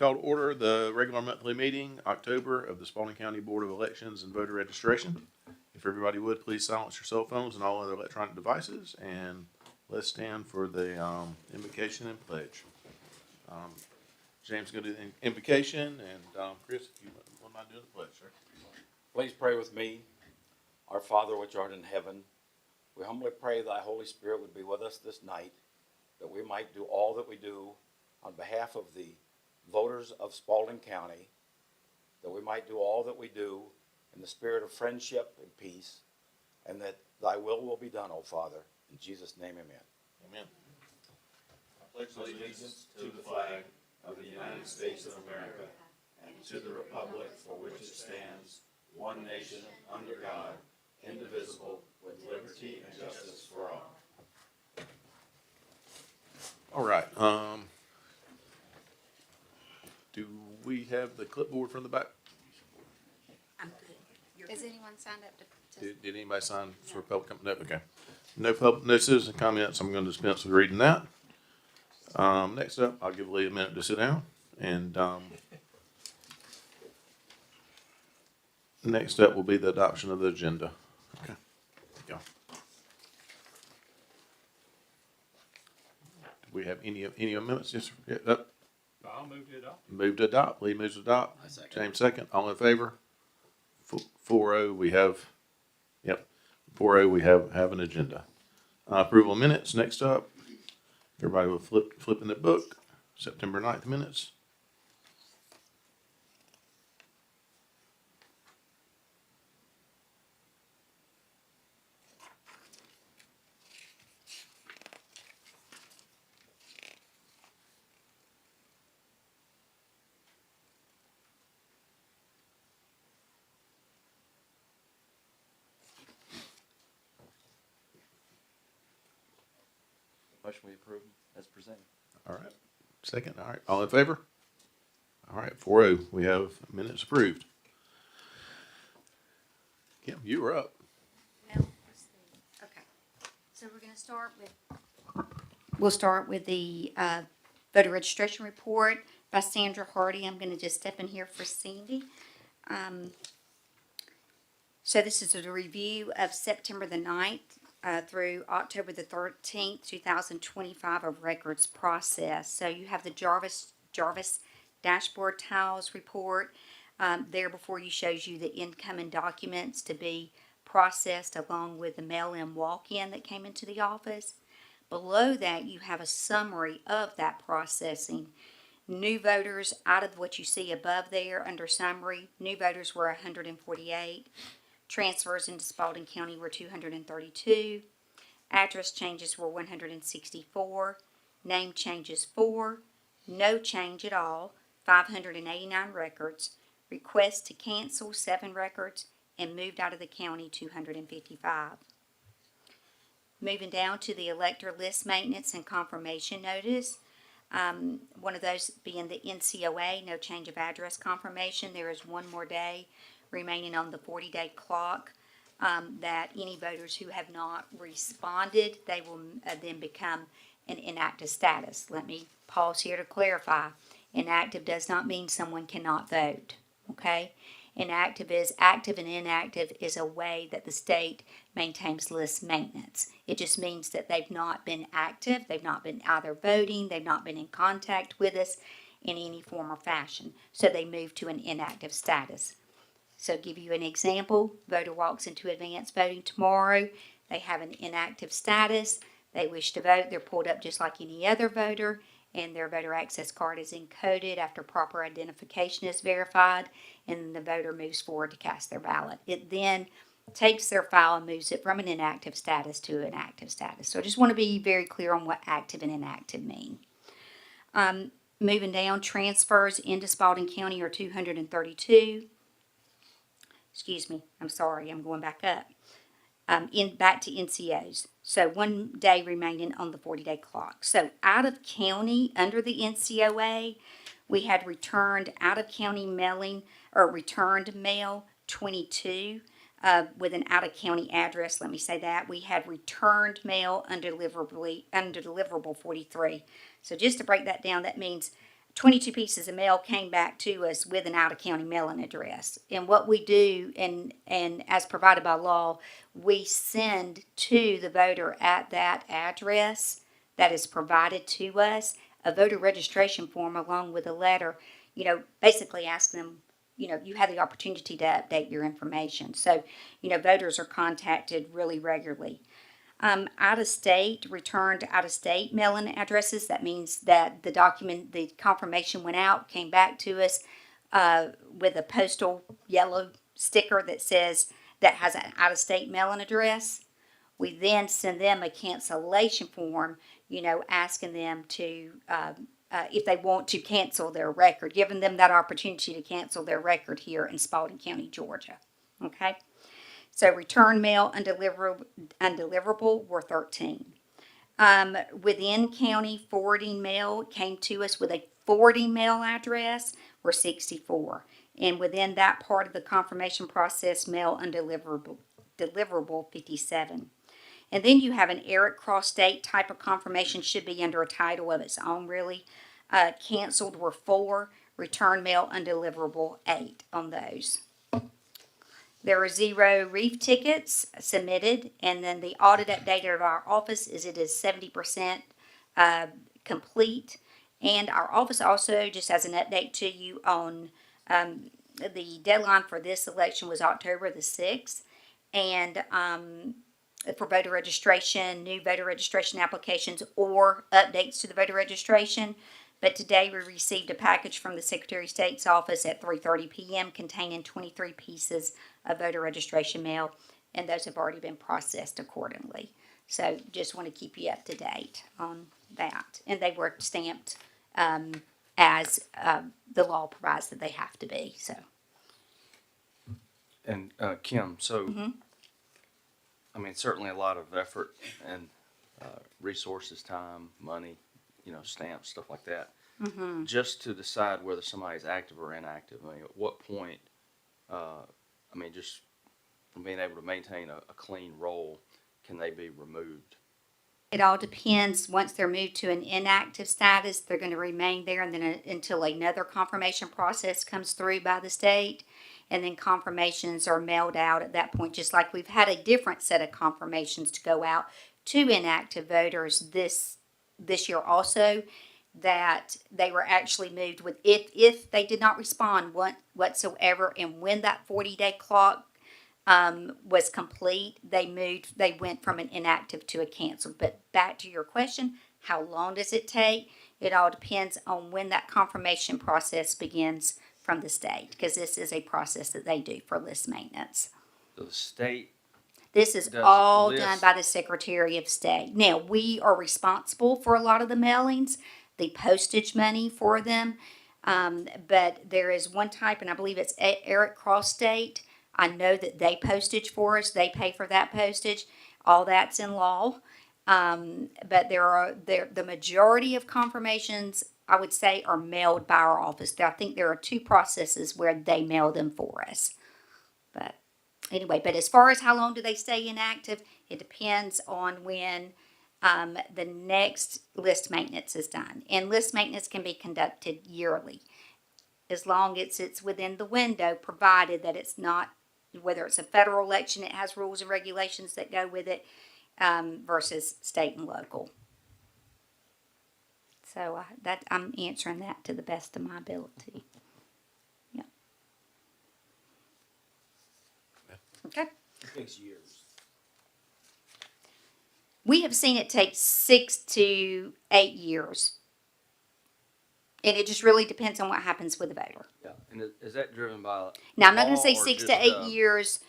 Call to order the regular monthly meeting, October, of the Spalding County Board of Elections and Voter Registration. If everybody would, please silence your cell phones and all other electronic devices, and let's stand for the invocation and pledge. James is going to do the invocation, and Chris, if you will not do the pledge, sir. Please pray with me. Our Father which art in heaven, we humbly pray thy Holy Spirit would be with us this night, that we might do all that we do on behalf of the voters of Spalding County, that we might do all that we do in the spirit of friendship and peace, and that thy will be done, O Father. In Jesus' name, amen. Amen. I pledge allegiance to the flag of the United States of America and to the republic for which it stands, one nation, under God, indivisible, with liberty and justice for all. All right. Do we have the clipboard from the back? I'm good. Has anyone signed up to? Did anybody sign for public comment? No, okay. No citizen comments. I'm going to dispense with reading that. Next up, I'll give Lee a minute to sit down. And next up will be the adoption of the agenda. Okay. Go. Do we have any amendments? Yes, sir. Yeah, I'll move to adopt. move to adopt. Lee moves to adopt. I second. James second. All in favor? 4-0. We have. Yep. 4-0. We have an agenda. Approval of minutes. Next up. Everybody will flip in the book. September 9th minutes. Motion we approve as presented. All right. Second. All right. All in favor? All right. 4-0. We have minutes approved. Kim, you were up. Well, let's see. Okay. So we're going to we'll start with the voter registration report by Sandra Hardy. I'm going to just step in here for Sandy. So this is a review of September the 9th through October the 13th, 2025 of records processed. So you have the Jarvis dashboard tiles report. There before you shows you the incoming documents to be processed along with the mail-in walk-in that came into the office. Below that you have a summary of that processing. New voters, out of what you see above there under summary, new voters were 148. Transfers into Spalding County were 232. Address changes were 164. Name changes 4. No change at all, 589 records. Requests to cancel 7 records, and moved out of the county 255. Moving down to the elector list maintenance and confirmation notice. One of those being the NCOA, no change of address confirmation. There is one more day remaining on the 40-day clock that any voters who have not responded, they will then become an inactive status. Let me pause here to clarify. Inactive does not mean someone cannot vote, okay? Inactive is active, and inactive is a way that the state maintains list maintenance. It just means that they've not been active, they've not been either voting, they've not been in contact with us in any form or fashion, so they move to an inactive status. So give you an example, voter walks into advanced voting tomorrow, they have an inactive status, they wish to vote, they're pulled up just like any other voter, and their voter access card is encoded after proper identification is verified, and the voter moves forward to cast their ballot. It then takes their file and moves it from an inactive status to an active status. So I just want to be very clear on what active and inactive mean. Moving down, transfers into Spalding County are 232. Excuse me, I'm sorry, I'm going back up. Back to NCOs. So one day remaining on the 40-day clock. So out of county, under the NCOA, we had returned out of county mailing or returned mail 22 with an out of county address. Let me say that. We had returned mail undeliverable 43. So just to break that down, that means 22 pieces of mail came back to us with an out-of-county mailing address. And what we do, and as provided by law, we send to the voter at that address that is provided to us a voter registration form along with a letter, basically asking them, you have the opportunity to update your information. So, voters are contacted really regularly. Returned out of state mailing addresses. That means that the confirmation went out, came back to us with a postal yellow sticker that has an out of state mailing address. We then send them a cancellation form, asking them to, if they want to cancel their record, giving them that opportunity to cancel their record here in Spalding County, Georgia. Okay? So return mail undeliverable were 13. Within county forwarding mail came to us with a forwarding mail address were 64. And within that part of the confirmation process, mail undeliverable 57. And then you have an Eric Cross State type of confirmation, should be under a title of its own, really. Canceled were 4, return mail undeliverable 8 on those. There were 0 reef tickets submitted, and then the audit update of our office is 70% complete. And our office also, just as an update to you on the deadline for this election was October the 6th. And for voter registration, new voter registration applications, or updates to the voter registration. But today we received a package from the Secretary of State's office at 3:30 p.m. containing 23 pieces of voter registration mail, and those have already been processed accordingly. So just want to keep you up to date on that. And they were stamped as the law provides that they have to be. So. And Kim, so I mean, certainly a lot of effort and resources, time, money, stamps, stuff like that, just to decide whether somebody's active or inactive. I mean, at what point? Just from being able to maintain a clean roll, can they be removed? It all depends. Once they're moved to an inactive status, they're going to remain there, and then until another confirmation process comes through by the state, and then confirmations are mailed out at that point. Just like we've had a different set of confirmations to go out to inactive voters this year also, that they were actually moved with if they did not respond whatsoever, and when that 40-day clock was complete, they went from an inactive to a canceled. But back to your question, how long does it take? It all depends on when that confirmation process begins from the state, because this is a process that they do for list maintenance. So the state. This is all done by the Secretary of State. Now, we are responsible for a lot of the mailings, the postage money for them, but there is one type, and I believe it's Eric Cross State. I know that they postage for us. They pay for that postage. All that's in law. But the majority of confirmations, I would say, are mailed by our office. I think there are 2 processes where they mail them for us. But anyway, as far as how long do they stay inactive, it depends on when the next list maintenance is done. And list maintenance can be conducted yearly, as long as it's within the window, provided that it's not, whether it's a federal election, it has rules and regulations that go with it, versus state and local. So that I'm answering that to the best of my ability. Yeah. Okay. It takes years. We have seen it take 6 to 8 years. And it just really depends on what happens with the voter. Yeah, and is that driven by? Now, I'm not going to law say or 6 just, to 8 years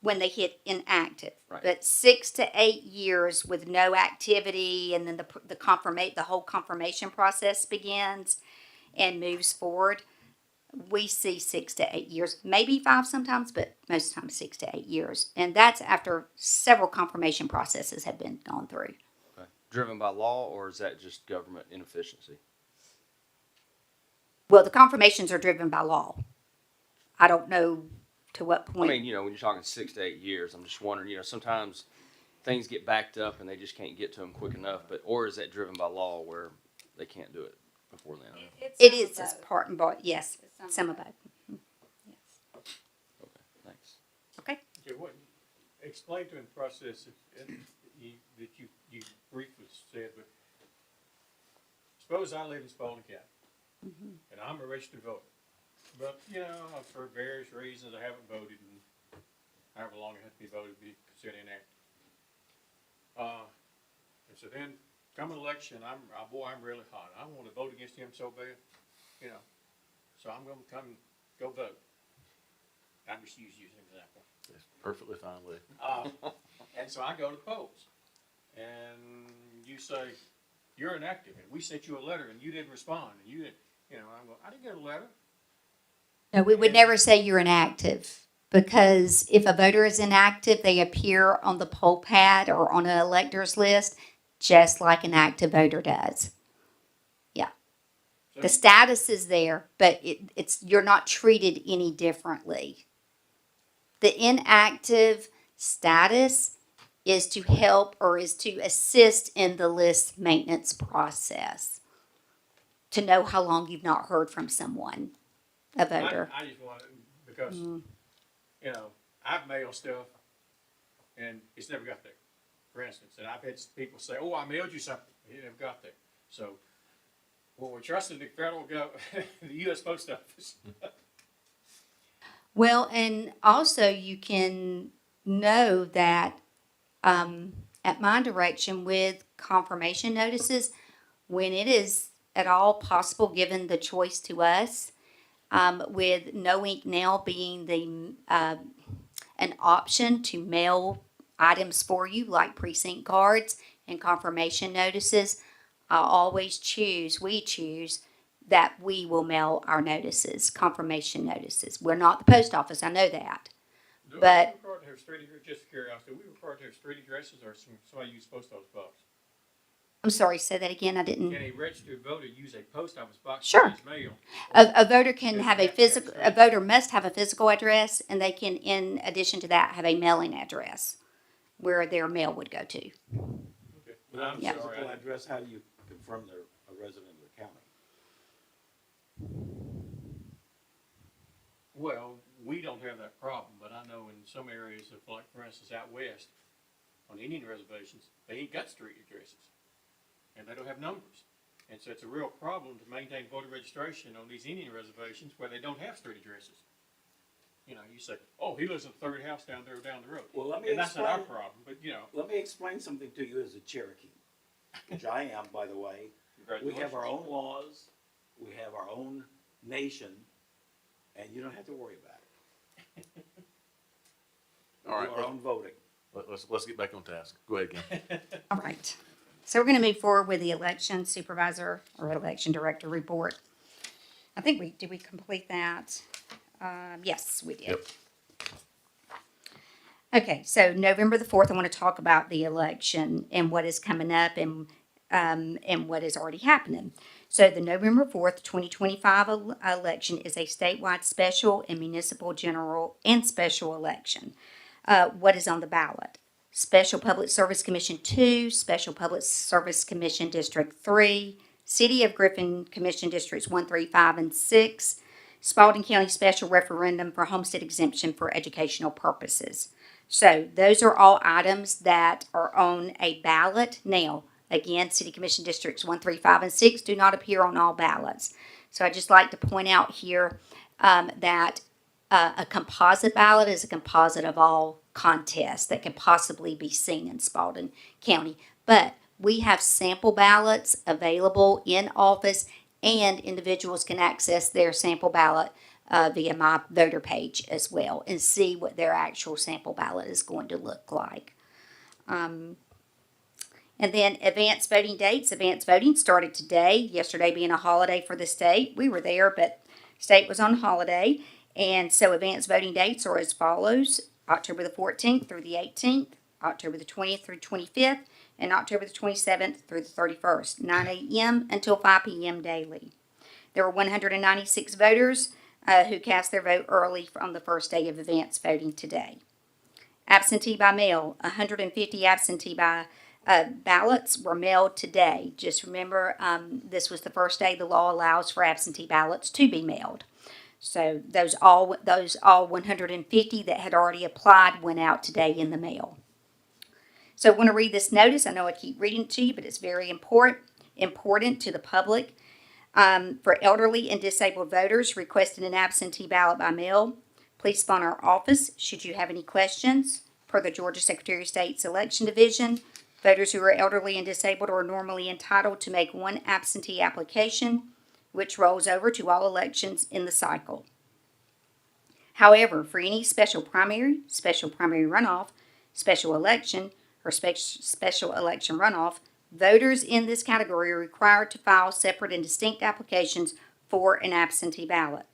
when they hit inactive, Right. but 6 to 8 years with no activity, and then the whole confirmation process begins and moves forward. We see 6 to 8 years, maybe 5 sometimes, but most times 6 to 8 years, and that's after several confirmation processes have been gone through. Okay. Driven by law, or is that just government inefficiency? Well, the confirmations are driven by law. I don't know to what point. I mean, when you're talking 6 to 8 years, I'm just wondering, sometimes things get backed up and they just can't get to them quick enough, or is that driven by law where they can't do it before then. It is as part and part, yes, some of both. Okay, thanks. Okay, Okay, what, explain to him the process that you briefly said, but suppose I live in Spalding County, and I'm a registered voter. But, you know, for various reasons, I haven't voted, and however long it has to be voted to be considered inactive. And so then, come an election, I'm really hot. I want to vote against him so bad, you know. So I'm gonna come, go vote. I'm just using an example. It's perfectly fine, Lee. And so I go to the polls, and you say, you're inactive, and we sent you a letter, and you didn't respond, and you didn't, you know, I'm going, I didn't get a letter. no, we would never say you're inactive, because if a voter is inactive, they appear on the poll pad or on an electors list, just like an active voter does. So The status is there, but it's you're not treated any differently. The inactive status is to help or is to assist in the list maintenance process. To know how long you've not heard from someone, a voter. I just want, because, you know, I've mailed stuff, and it's never got there, for instance, and I've had people say, oh, I mailed you something, it never got there. So, well, we're trusting the federal government, the U.S. Post Office. Well, and also you can know that at my direction with confirmation notices, when it is at all possible, given the choice to us, with No Ink Now being the an option to mail items for you, like precinct cards and confirmation notices, we choose that we will mail our notices, confirmation notices. We're not the post office, I know that. Do But- we required to have street address, just curiosity, we required to have street addresses, or somebody use post office box? I'm sorry, say that again, I didn't. Can a registered voter use a post office box Sure. for his mail? A voter can Does have it a have to have physical, street a voter must have a physical address, and they can, in addition to that, have a mailing address where their mail would go to. Okay. Without I'm a Yeah. sorry, I physical didn't- address, how do you confirm they're a resident of the county? Well, we don't have that problem, but I know in some areas of, like, for instance, out west, on Indian reservations, they ain't got street addresses, and they don't have numbers. And so it's a real problem to maintain voter registration on these Indian reservations where they don't have street addresses. You know, you say, oh, he lives in the third house down there down the road. Well, let me And that's not our explain- problem, but, you know, Let me explain something to you as a Cherokee, which I am, by the way. We have our own laws, we have our own nation, and you don't have to worry about it. We All right, do our own voting. let's get back on task. Go ahead, Kim. All right. So we're going to move forward with the election supervisor or election director report. I think did we complete that? Yes, we did. Yep. Okay, so November the 4th, I want to talk about the election and what is coming up and what is already happening. So the November 4th, 2025 election is a statewide special and municipal general and special election. What is on the ballot? Special Public Service Commission 2, Special Public Service Commission District 3, City of Griffin Commission Districts 1, 3, 5, and 6, Spalding County Special Referendum for Homestead Exemption for Educational Purposes. So those are all items that are on a ballot. Now, again, City Commission Districts 1, 3, 5, and 6 do not appear on all ballots. So I just like to point out here that a composite ballot is a composite of all contests that can possibly be seen in Spalding County. But we have sample ballots available in office, and individuals can access their sample ballot via my voter page as well and see what their actual sample ballot is going to look like. And then advanced voting dates. Advanced voting started today, yesterday being a holiday for the state. We were there, but state was on holiday. And so advanced voting dates are as follows: October the 14th through the 18th, October the 20th through 25th, and October the 27th through the 31st, 9 a.m. until 5 p.m. daily. There were 196 voters who cast their vote early on the first day of advanced voting today. Absentee by mail, 150 absentee by ballots were mailed today. Just remember, this was the first day the law allows for absentee ballots to be mailed. So those all 150 that had already applied went out today in the mail. So I want to read this notice. I know I keep reading it to you, but it's very important to the public. For elderly and disabled voters requesting an absentee ballot by mail, please phone our office should you have any questions. Per the Georgia Secretary of State's Election Division, voters who are elderly and disabled are normally entitled to make one absentee application, which rolls over to all elections in the cycle. However, for any special primary runoff, special election, or special election runoff, voters in this category are required to file separate and distinct applications for an absentee ballot.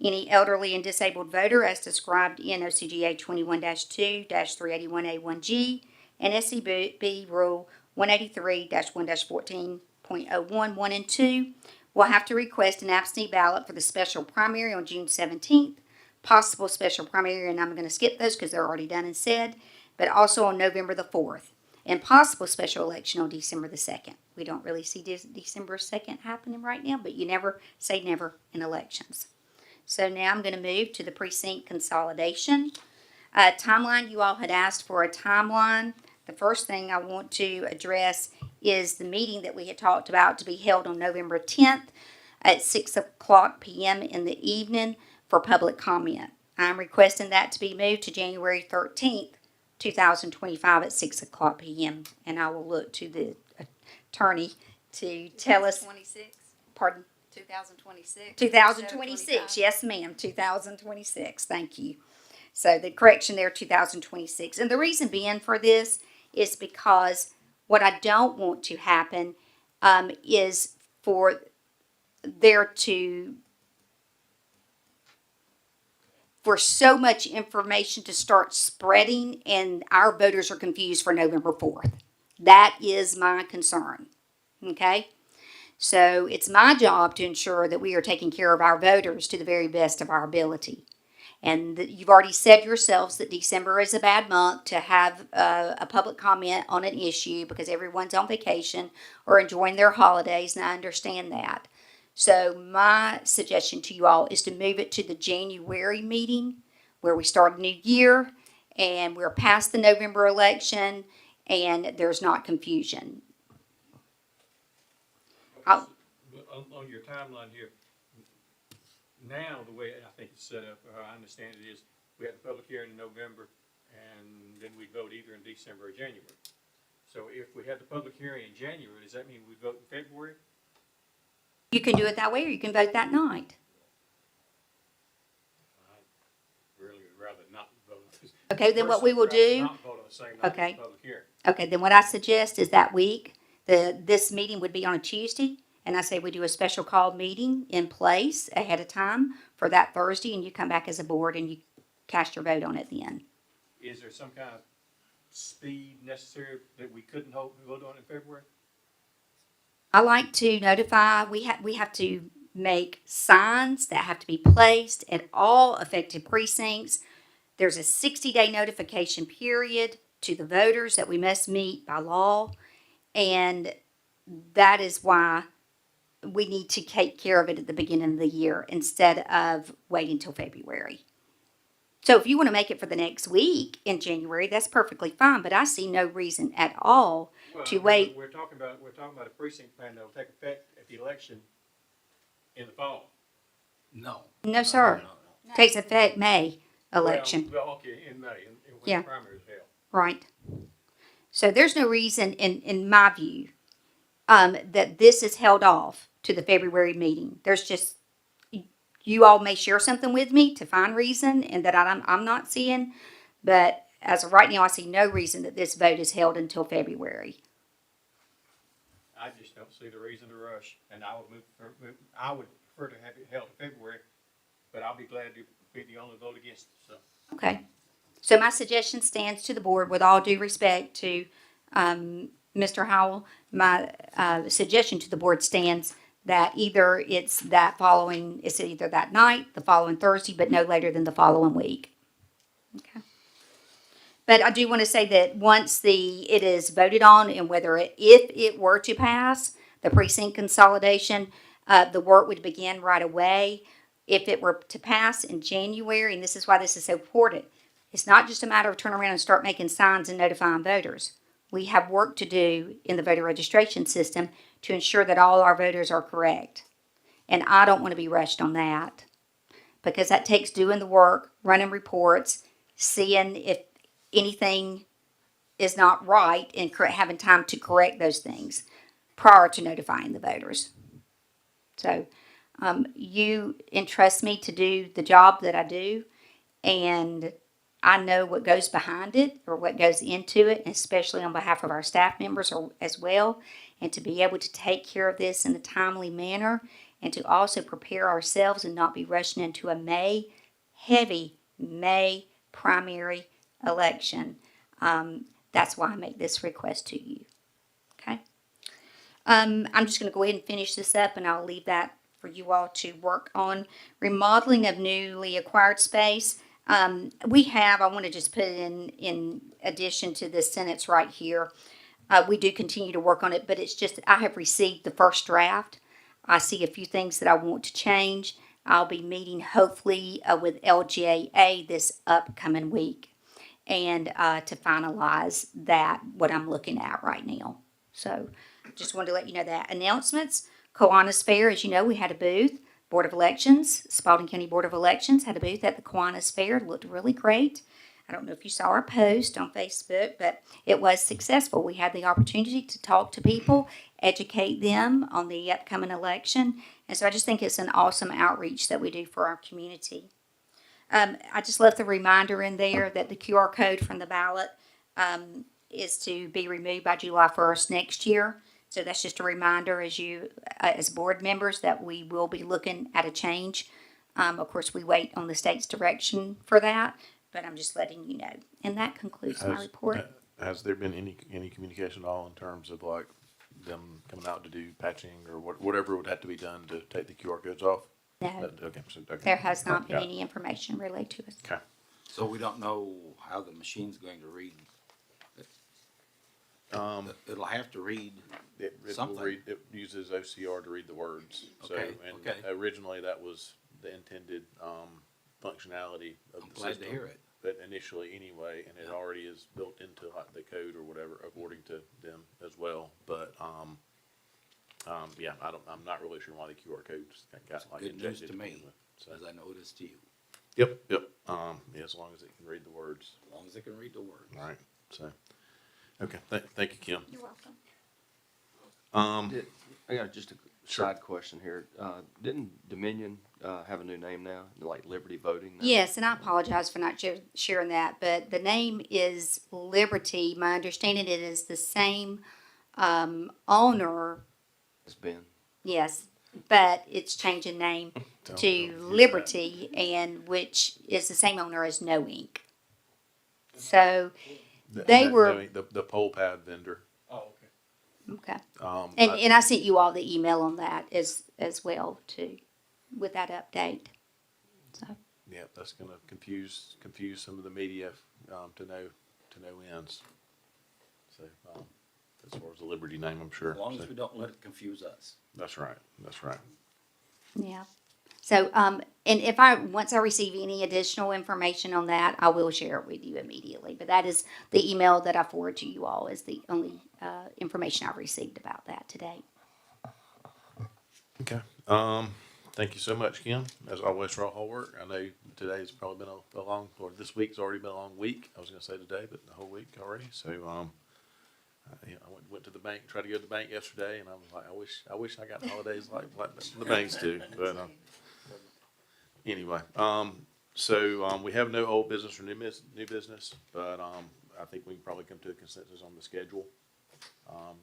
Any elderly and disabled voter, as described in OCGA 21-2-381A1G and SCB Rule 183-1-14.01, 1 and 2, will have to request an absentee ballot for the special primary on June 17th, possible special primary, and I'm going to skip those because they're already done and said, but also on November the 4th, and possible special election on December the 2nd. We don't really see December 2nd happening right now, but you never say never in elections. So now I'm going to move to the precinct consolidation. Timeline, you all had asked for a timeline. The first thing I want to address is the meeting that we had talked about to be held on November 10th at 6 o'clock p.m. in the evening for public comment. I'm requesting that to be moved to January 13th, 2025 at 6 o'clock p.m. And I will look to the attorney to tell us. 26, Pardon? 2026. 2026, yes ma'am, 2026, thank you. So the correction there, 2026. And the reason being for this is because what I don't want to happen is for so much information to start spreading and our voters are confused for November 4th. That is my concern, okay? So it's my job to ensure that we are taking care of our voters to the very best of our ability. And you've already said yourselves that December is a bad month to have a public comment on an issue because everyone's on vacation or enjoying their holidays, and I understand that. So my suggestion to you all is to move it to the January meeting where we start a new year and we're past the November election and there's not confusion. On your timeline here, now the way I think it's set up, or I understand it is, we have the public hearing in November, and then we vote either in December or January. So if we had the public hearing in January, does that mean we vote in February? You can do it that way or you can vote that night. I really would rather not vote. Okay, then what we will do. Not vote on the same night as Okay. the public hearing. Okay, then what I suggest is that week, this meeting would be on a Tuesday, and I say we do a special call meeting in place ahead of time for that Thursday, and you come back as a board and you cast your vote on it then. Is there some kind of speed necessary that we couldn't vote on in February? I like to notify, we have to make signs that have to be placed at all affected precincts. There's a 60-day notification period to the voters that we must meet by law, and that is why we need to take care of it at the beginning of the year instead of waiting till February. So if you want to make it for the next week in January, that's perfectly fine, but I see no reason at all to wait. We're talking about a precinct plan that will take effect at the election in the fall. No. No, sir. Takes effect May election. Well, okay, in May, when Yeah. the primary is held. Right. So there's no reason, in my view, that this is held off to the February meeting. There's just, you all may share something with me to find reason and that I'm not seeing, but as of right now, I see no reason that this vote is held until February. I just don't see the reason to rush, and I would prefer to have it held in February, but I'll be glad to be the only vote against it, so. Okay. So my suggestion stands to the board with all due respect to Mr. Howell. My suggestion to the board stands that either it's either that night, the following Thursday, but no later than the following week. Okay. But I do want to say that once it is voted on and if it were to pass, the precinct consolidation, the work would begin right away. If it were to pass in January, and this is why this is so important, it's not just a matter of turn around and start making signs and notifying voters. We have work to do in the voter registration system to ensure that all our voters are correct. And I don't want to be rushed on that because that takes doing the work, running reports, seeing if anything is not right and having time to correct those things prior to notifying the voters. So you entrust me to do the job that I do, and I know what goes behind it or what goes into it, especially on behalf of our staff members as well, and to be able to take care of this in a timely manner and to also prepare ourselves and not be rushing into a heavy May primary election. That's why I make this request to you. Okay? I'm just going to go ahead and finish this up, and I'll leave that for you all to work on. Remodeling of newly acquired space. I want to just put it in addition to this sentence right here. We do continue to work on it, but it's just, I have received the first draft. I see a few things that I want to change. I'll be meeting hopefully with LGAA this upcoming week and to finalize what I'm looking at right now. So just wanted to let you know that. Announcements, Kiwanis Fair, as you know, we had a booth. Board of Elections, Spalding County Board of Elections had a booth at the Kiwanis Fair. It looked really great. I don't know if you saw our post on Facebook, but it was successful. We had the opportunity to talk to people, educate them on the upcoming election. And so I just think it's an awesome outreach that we do for our community. I just left the reminder in there that the QR code from the ballot is to be removed by July 1st next year. So that's just a reminder as board members, that we will be looking at a change. Of course, we wait on the state's direction for that, but I'm just letting you know. And that concludes my report. Has there been any communication at all in terms of like them coming out to do patching or whatever would have to be done to take the QR codes off? No, Okay, there has not been Got it. any information relayed to us. Okay. So we don't know how the machine's going to read. It'll have to read. It will Something. read, it uses OCR to read the words. So, Okay, and okay. originally that was the intended, functionality of I'm the glad system. to hear it. But initially anyway, and it Yeah. already is built into like the code or whatever according to them as well. But, yeah, I'm not really sure why the QR codes got like Good news injected to begin me, with. So, as I know it is to you, yep. Yeah, as long as it can read the words. as long as they can read the words. All right. So, okay. Thank you, Kim. You're welcome. I got just a Sure. side question here. Didn't Dominion have a new name now, like Liberty Voting now? Yes, and I apologize for not sharing that, but the name is Liberty. My understanding it is the same owner. It's been. Yes, but it's changing name Don't to use Liberty, and which is the same owner as No Inc. So, They were- the poll pad vendor. Oh, okay. okay. I- And I sent you all the email on that as well too, with that update. So, yeah, that's gonna confuse some of the media, to no ends. So, as far as the Liberty name, I'm sure. As long So, as we don't let it confuse us. that's right. yeah. So, and once I receive any additional information on that, I will share it with you immediately. But that is the email that I forward to you all is the only information I've received about that today. Okay. Thank you so much, Kim, as always, for all hard work. I know today's probably been a long, or this week's already been a long week. I was gonna say today, but the whole week already. So, yeah, I went to the bank, tried to go to the bank yesterday, and I was like, I wish I got holidays like the banks do. But anyway, so we have no old business or new business, but I think we can probably come to a consensus on the schedule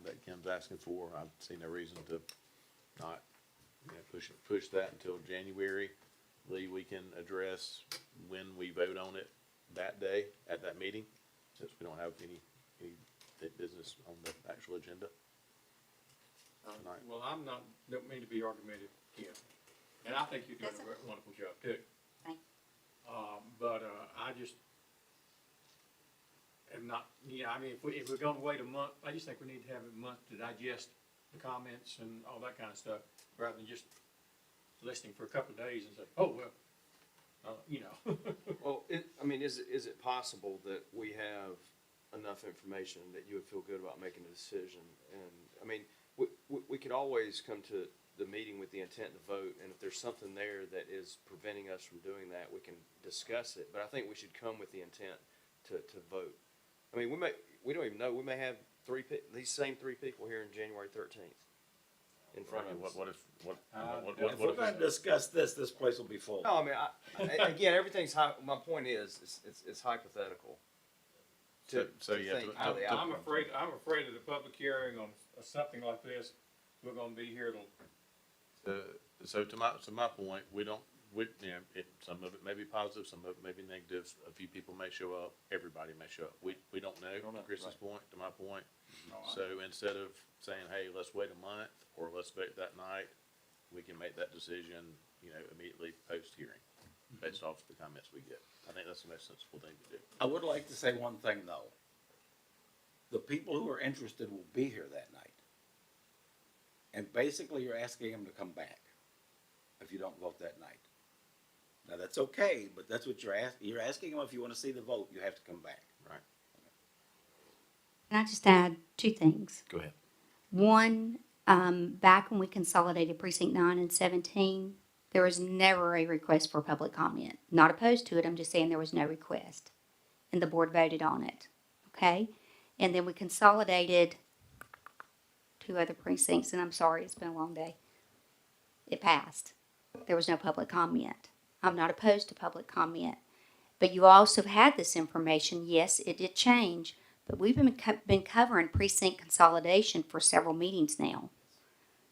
that Kim's asking for. I see no reason to not push that until January. Lee, we can address when we vote on it that day at that meeting, since we don't have any business on the actual agenda. Tonight. Well, don't mean to be argumentative, Kim, and I think you're doing That's a wonderful job too. Thank But and not, I mean, if we're gonna wait a month, I just think we need to have a month to digest the comments and all that kind of stuff, rather than just listening for a couple of days and say, oh, well, Well, I mean, is it possible that we have enough information that you would feel good about making a decision? And, I mean, we could always come to the meeting with the intent to vote, and if there's something there that is preventing us from doing that, we can discuss it. But I think we should come with the intent to vote. I mean, we don't even know, we may have these same three people here in January 13th in front of us. If we're gonna discuss this, this place will be full. No, I mean, again, everything's my point is, it's hypothetical. So you have think to- how the I'm outcome- afraid of the public hearing on something like this. We're gonna be here till, So to my point, some of it may be positive, some of it may be negative. A few people may show up, everybody may show up. We don't know, to Chris's point, to my point. So instead of saying, hey, let's wait a month, or let's vote that night, we can make that decision, immediately post-hearing, based off the comments we get. I think that's the most sensible thing to do. I would like to say one thing, though. The people who are interested will be here that night. And basically, you're asking them to come back if you don't vote that night. Now, that's okay, but that's what you're asking them if you want to see the vote, you have to come back. Right. Can I just add two things? Go ahead. One, back when we consolidated precinct 9 and 17, there was never a request for public comment. Not opposed to it, I'm just saying there was no request. And the board voted on it, okay? And then we consolidated 2 other precincts, and I'm sorry, it's been a long day. It passed. There was no public comment. I'm not opposed to public comment. But you also had this information. Yes, it did change, but we've been covering precinct consolidation for several meetings now.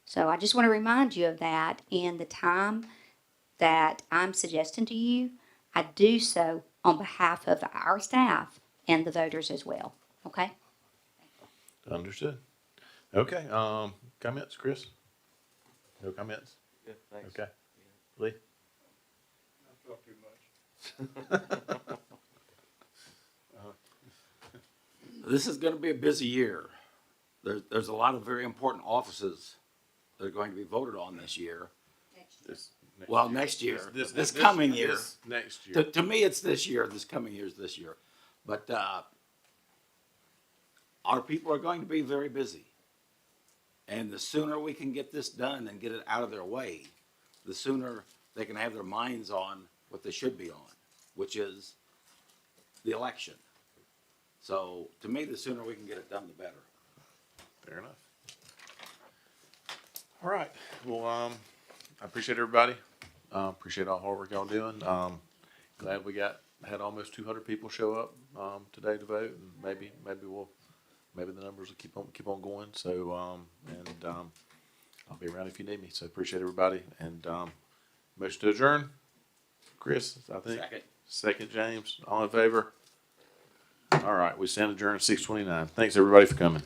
So I just want to remind you of that, and the time that I'm suggesting to you, I do so on behalf of our staff and the voters as well, okay? Understood. Okay, comments, Chris? No comments? Yeah, thanks. Okay. Lee? I talk too much. This is gonna be a busy year. There's a lot of very important offices that are going to be voted on this year. Well, next year, this coming year. Next year. To me, it's this year, this coming year is this year. But, our people are going to be very busy. And the sooner we can get this done and get it out of their way, the sooner they can have their minds on what they should be on, which is the election. So, to me, the sooner we can get it done, the better. Fair enough. All right. Well, I appreciate everybody. Appreciate all the hard work y'all doing. Glad we had almost 200 people show up today to vote, and maybe the numbers will keep on going. So I'll be around if you need me. So appreciate everybody, and motion to adjourn. Chris, I think. Second, James. All in favor? All right. We stand adjourned at 6:29. Thanks everybody for coming.